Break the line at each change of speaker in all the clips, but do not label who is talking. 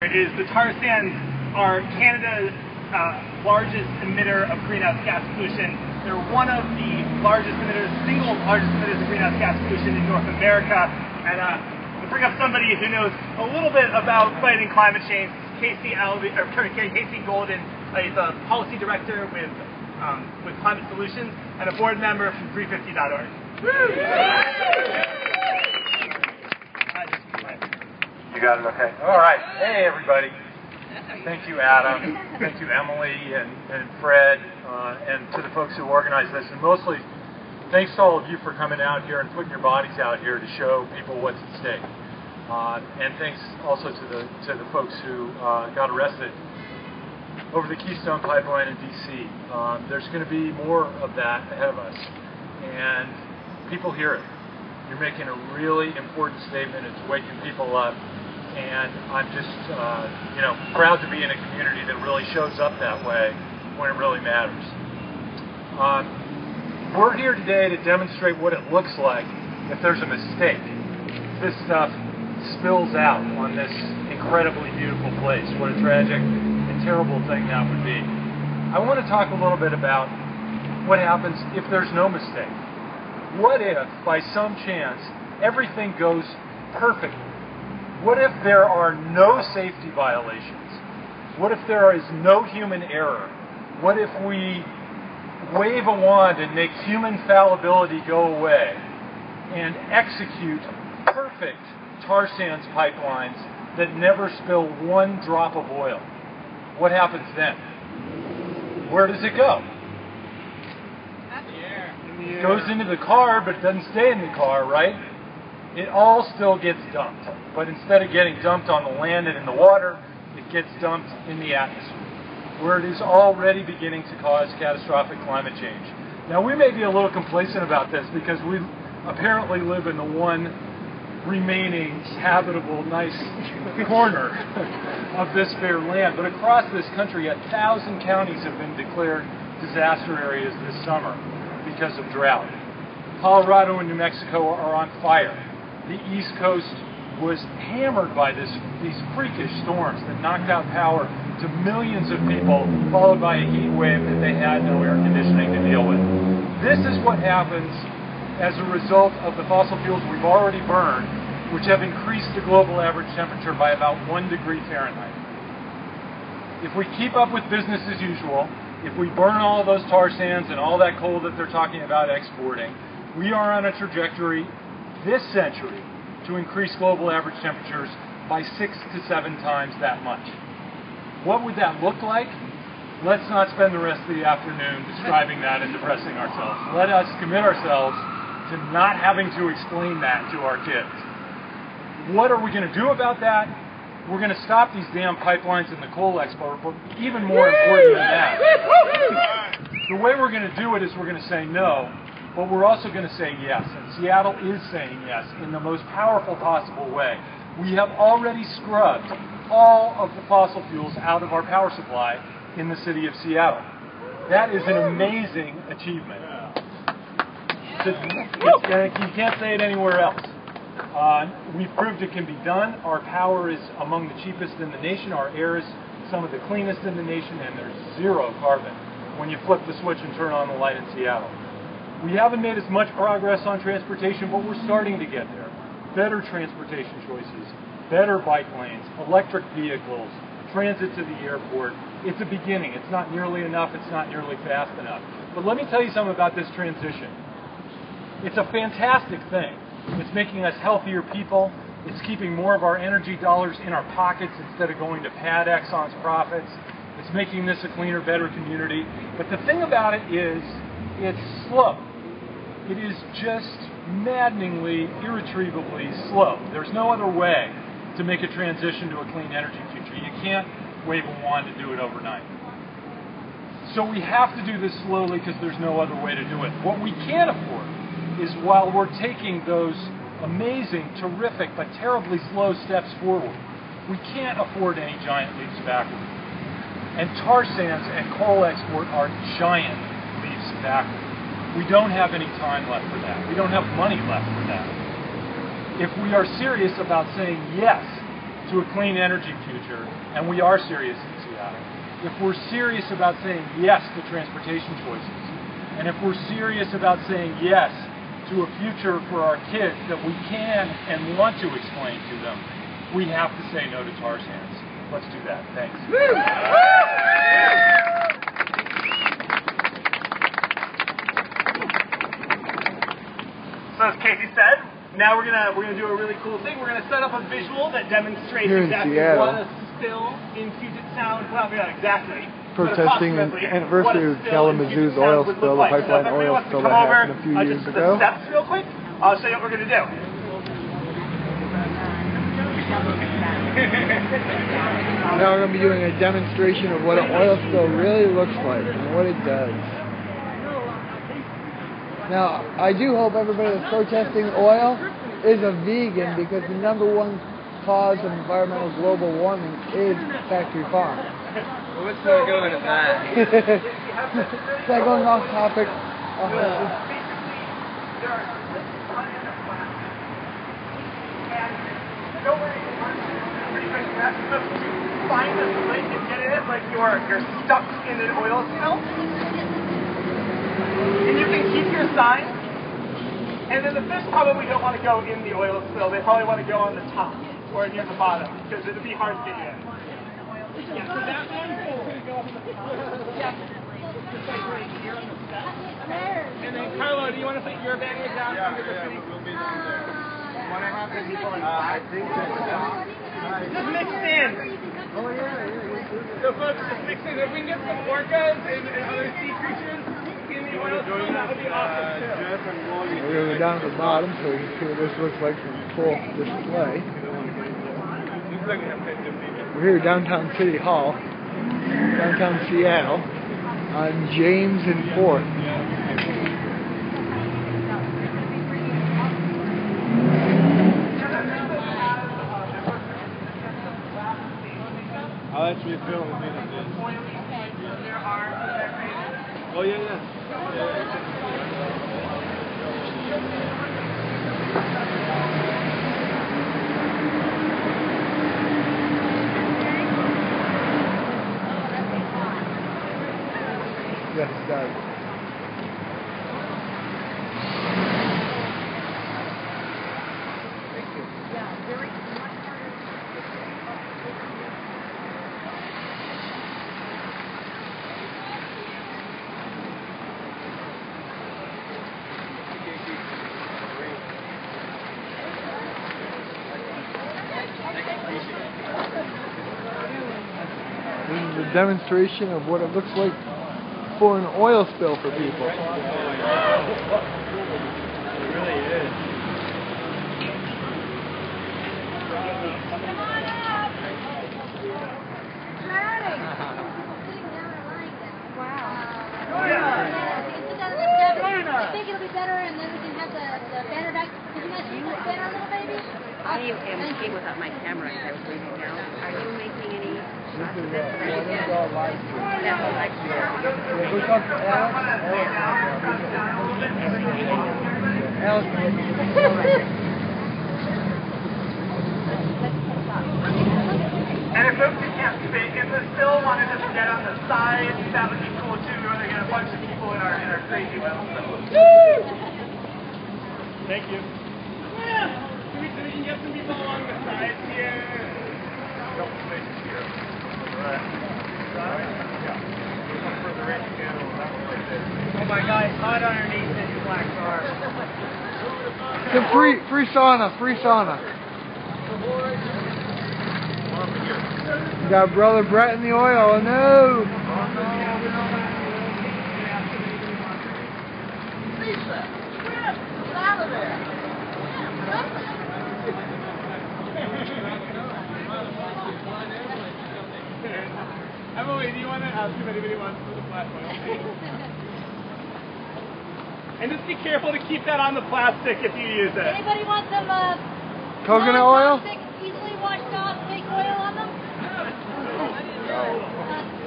Is the tar sands are Canada's largest emitter of greenhouse gas pollution. They're one of the largest emitters, single largest emitters of greenhouse gas pollution in North America. And we'll bring up somebody who knows a little bit about fighting climate change. Casey Golden. He's a policy director with Climate Solutions and a board member from 350.org.
You got it, okay. All right. Hey, everybody. Thank you, Adam. Thank you, Emily and Fred, and to the folks who organized this. And mostly, thanks to all of you for coming out here and putting your bodies out here to show people what's at stake. And thanks also to the folks who got arrested over the Keystone Pipeline in D.C. There's going to be more of that ahead of us. And people hear it. You're making a really important statement. It's waking people up. And I'm just, proud to be in a community that really shows up that way when it really matters. We're here today to demonstrate what it looks like if there's a mistake. This stuff spills out on this incredibly beautiful place. What a tragic and terrible thing that would be. I want to talk a little bit about what happens if there's no mistake. What if, by some chance, everything goes perfectly? What if there are no safety violations? What if there is no human error? What if we wave a wand and make human fallibility go away and execute perfect tar sands pipelines that never spill one drop of oil? What happens then? Where does it go? It goes into the car, but it doesn't stay in the car, right? It all still gets dumped. But instead of getting dumped on the land and in the water, it gets dumped in the atmosphere, where it is already beginning to cause catastrophic climate change. Now, we may be a little complacent about this because we apparently live in the one remaining habitable, nice corner of this fair land. But across this country, 1,000 counties have been declared disaster areas this summer because of drought. Colorado and New Mexico are on fire. The East Coast was hammered by these freakish storms that knocked out power to millions of people, followed by a heat wave that they had no air conditioning to deal with. This is what happens as a result of the fossil fuels we've already burned, which have increased the global average temperature by about 1 degree Fahrenheit. If we keep up with business as usual, if we burn all of those tar sands and all that coal that they're talking about exporting, we are on a trajectory this century to increase global average temperatures by 6 to 7 times that much. What would that look like? Let's not spend the rest of the afternoon describing that and depressing ourselves. Let us commit ourselves to not having to explain that to our kids. What are we going to do about that? We're going to stop these damn pipelines and the coal export, but even more important than that, the way we're going to do it is we're going to say no, but we're also going to say yes, and Seattle is saying yes in the most powerful possible way. We have already scrubbed all of the fossil fuels out of our power supply in the city of Seattle. That is an amazing achievement. You can't say it anywhere else. We've proved it can be done. Our power is among the cheapest in the nation. Our air is some of the cleanest in the nation, and there's zero carbon when you flip the switch and turn on the light in Seattle. We haven't made as much progress on transportation, but we're starting to get there. Better transportation choices, better bike lanes, electric vehicles, transit to the airport. It's a beginning. It's not nearly enough. It's not nearly fast enough. But let me tell you something about this transition. It's a fantastic thing. It's making us healthier people. It's keeping more of our energy dollars in our pockets instead of going to pad Exxon's profits. It's making this a cleaner, better community. But the thing about it is, it's slow. It is just maddeningly, irretrievably slow. There's no other way to make a transition to a clean energy future. You can't wave a wand to do it overnight. So we have to do this slowly because there's no other way to do it. What we can't afford is, while we're taking those amazing, terrific, but terribly slow steps forward, we can't afford any giant leaps backward. And tar sands and coal export are giant leaps backward. We don't have any time left for that. We don't have money left for that. If we are serious about saying yes to a clean energy future, and we are serious in Seattle. If we're serious about saying yes to transportation choices, and if we're serious about saying yes to a future for our kids that we can and want to explain to them, we have to say no to tar sands. Let's do that. Thanks.
So as Casey said, now we're gonna do a really cool thing. We're gonna set up a visual that demonstrates
Here in
exactly
Seattle.
what a spill in Puget Sound, well, maybe not exactly,
Protesting an
but
anniversary of Kalamazoo's oil spill, the pipeline oil spill that happened a few years ago.
The steps real quick. I'll show you what we're gonna do.
Now we're going to be doing a demonstration of what an oil spill really looks like and what it does. Now, I do hope everybody that's protesting oil is a vegan, because the #1 cause of environmental global warming is factory farms.
Well, let's not go into that.
Is that going off topic?
Find this link and get in it like you're stuck in an oil spill. And you can keep your sign. And then the fish probably don't want to go in the oil spill. They probably want to go on the top or near the bottom, because it'll be hard to get you in. Yeah, so that one is going to go up on the top. Yeah. Just like right here on the steps. And then Carlo, do you want to put your banners down under the thing?
We'll be down there.
Want to have the people in
I think so.
just mix in.
Oh, yeah.
So folks, just mix in. If we can get some orcas and other sea creatures in the oil spill, that would be awesome too.
Jeff and Wally.
We're going to go down to the bottom so we can see what this looks like from full display. We're here at downtown City Hall, downtown Seattle, on James and 4th.
I'll actually film a minute. Oh, yeah.
Yes, it does. This is a demonstration of what it looks like for an oil spill for people.
It really is.
I think it'll be better, and then we can have the banner back. Could you guys see this banner, little baby?
I am looking without my camera as I was leaving now. Are you making any shots of this? That's all live stream.
And if folks who can't speak, if they still want to just get on the side, that would be cool too. We want to get a bunch of people in our crazy oil spill. Thank you. Yeah. So we can get some people along the sides here. A couple places here. Right. Further in, you can. Oh my God, it's hot underneath this black car.
Some free sauna, free sauna. Got brother Brett in the oil. Oh no!
Emily, do you want to ask if anybody wants to the flat oil? And just be careful to keep that on the plastic if you use it.
Anybody want some
Coconut oil?
non-toxic, easily washed off fake oil on them?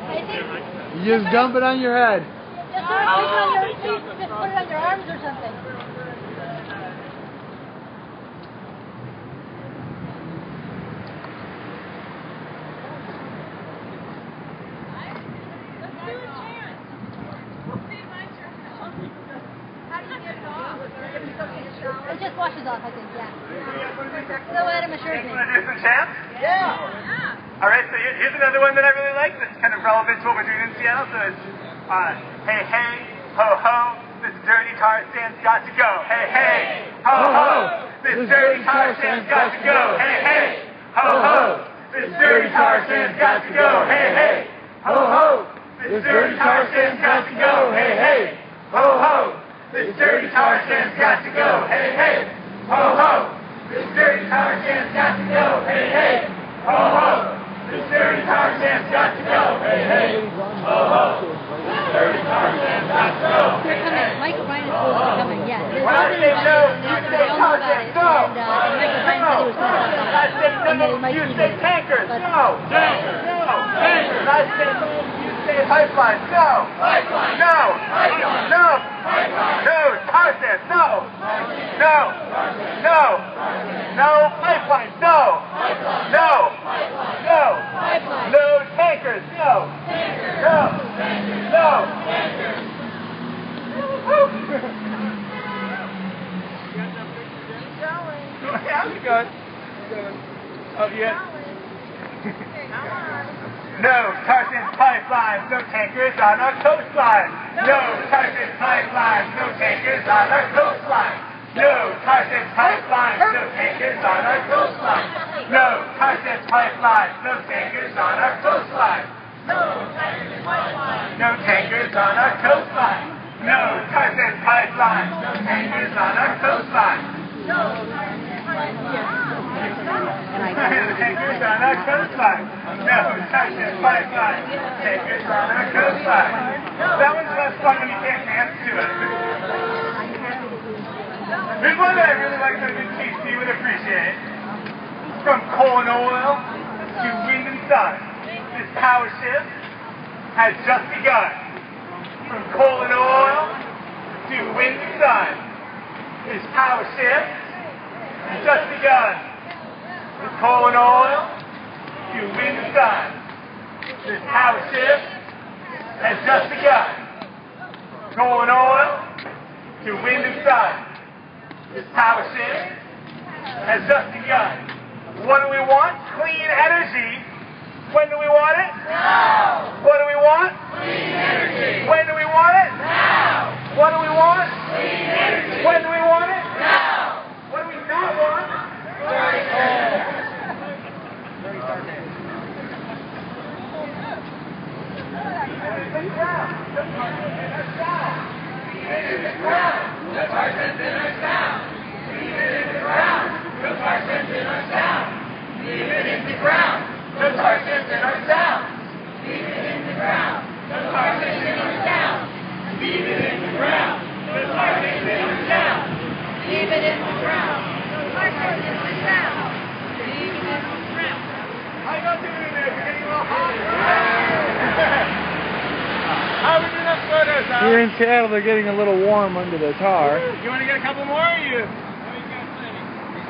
I think
You just dump it on your head.
just put it on your feet, just put it on your arms or something. this washes off, I think, yeah. So Adam assures me.
Want to do some chants? Yeah. All right, so here's another one that I really like that's kind of relevant to what we're doing in Seattle. So it's, hey, hey, ho, ho, this dirty tar sand's got to go. Hey, hey, ho, ho, this dirty tar sand's got to go. Hey, hey, ho, ho, this dirty tar sand's got to go. Hey, hey, ho, ho, this dirty tar sand's got to go. Hey, hey, ho, ho, this dirty tar sand's got to go. Hey, hey, ho, ho, this dirty tar sand's got to go. Hey, hey, ho, ho, this dirty tar sand's got to go. Hey, hey, ho, ho, this dirty tar sand's got to go.
They're coming. Mike Ryan is supposed to be coming, yeah. There's
When I
nobody
say
about
no,
it.
you
They
say
all know
tar
about
sand.
it.
No.
And Mike Ryan said he was going to talk
I
about
say
it.
no,
And then Mike
you
Keaton
say
did it.
tankers.
But-
No. Tankers. No. Tankers. I say no, you say pipeline. No. Pipeline. No. Pipeline. No. Pipeline. No. Tar sand. No. No. No. No. Pipeline. No. No. No. No. Tankers. No. No. No. Yeah, I'm good. Oh, yeah. No tar sands pipelines, no tankers on our coastline. No tar sands pipelines, no tankers on our coastline. No tar sands pipelines, no tankers on our coastline. No tar sands pipelines, no tankers on our coastline. No tankers on our coastline. No tar sands pipelines, no tankers on our coastline.
And I got
Tankers on our coastline. No tar sands pipelines, tankers on our coastline. That one's less fun when you can't dance to it. There's one that I really like that I think KC would appreciate. From coal and oil to wind and sun, this power shift has just begun. From coal and oil to wind and sun, this power shift has just begun. From coal and oil to wind and sun, this power shift has just begun. Coal and oil to wind and sun, this power shift has just begun. What do we want? Clean energy. When do we want it? Now. What do we want? Clean energy. When do we want it? Now. What do we want? Clean energy. When do we want it? Now. What do we not want? Dirty coal. Dirty tar sand. The tar sands in our sound. Leave it in the ground. The tar sands in our sound. Leave it in the ground. The tar sands in our sound. Leave it in the ground. The tar sands in our sound. Leave it in the ground. The tar sands in our sound. Leave it in the ground. The tar sands in our sound. Leave it in the ground. How you guys doing there? You're getting a little hot. How are we doing up photos, huh?
Here in Seattle, they're getting a little warm under the tar.
You want to get a couple more, or you?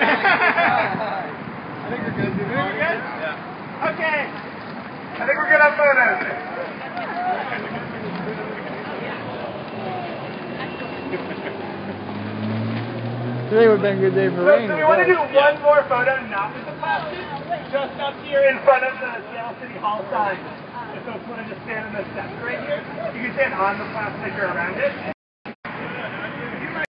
I think we're good. You think we're good? Yeah. Okay. I think we're good on photos.
Today would have been a good day for rain.
So we want to do one more photo, not with the plastic, just up here in front of the Seattle City Hall sign. If folks want to just stand on the steps right here, you can stand on the plastic or around it.